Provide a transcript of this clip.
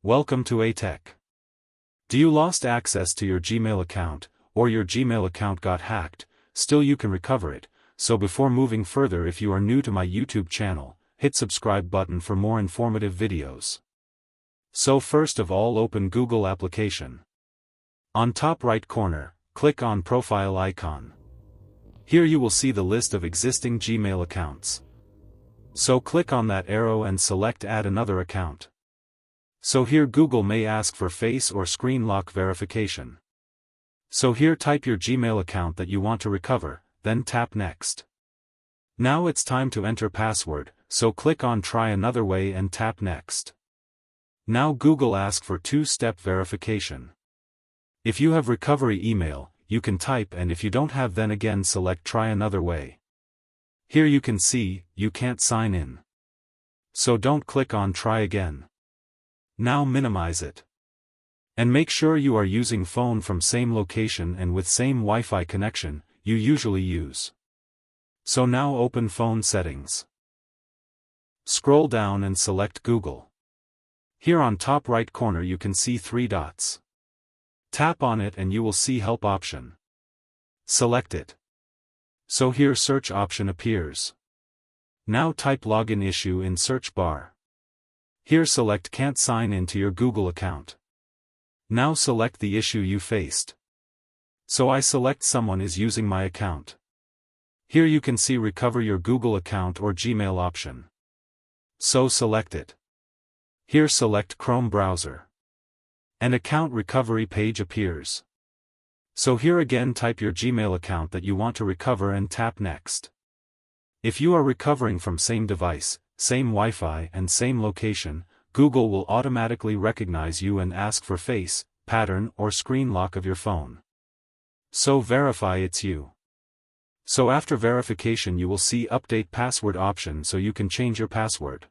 Welcome to A-Tech. Do you lost access to your Gmail account, or your Gmail account got hacked? Still you can recover it, so before moving further, if you are new to my YouTube channel, hit subscribe button for more informative videos. So first of all, open Google application. On top right corner, click on profile icon. Here you will see the list of existing Gmail accounts. So click on that arrow and select add another account. So here Google may ask for face or screen lock verification. So here type your Gmail account that you want to recover, then tap next. Now it's time to enter password, so click on try another way and tap next. Now Google asks for two-step verification. If you have recovery email, you can type, and if you don't have, then again select try another way. Here you can see, you can't sign in. So don't click on try again. Now minimize it. And make sure you are using phone from same location and with same Wi-Fi connection you usually use. So now open phone settings. Scroll down and select Google. Here on top right corner you can see three dots. Tap on it and you will see help option. Select it. So here search option appears. Now type login issue in search bar. Here select can't sign in to your Google account. Now select the issue you faced. So I select someone is using my account. Here you can see recover your Google account or Gmail option. So select it. Here select Chrome browser. An account recovery page appears. So here again type your Gmail account that you want to recover and tap next. If you are recovering from same device, same Wi-Fi and same location, Google will automatically recognize you and ask for face, pattern or screen lock of your phone. So verify it's you. So after verification you will see update password option, so you can change your password.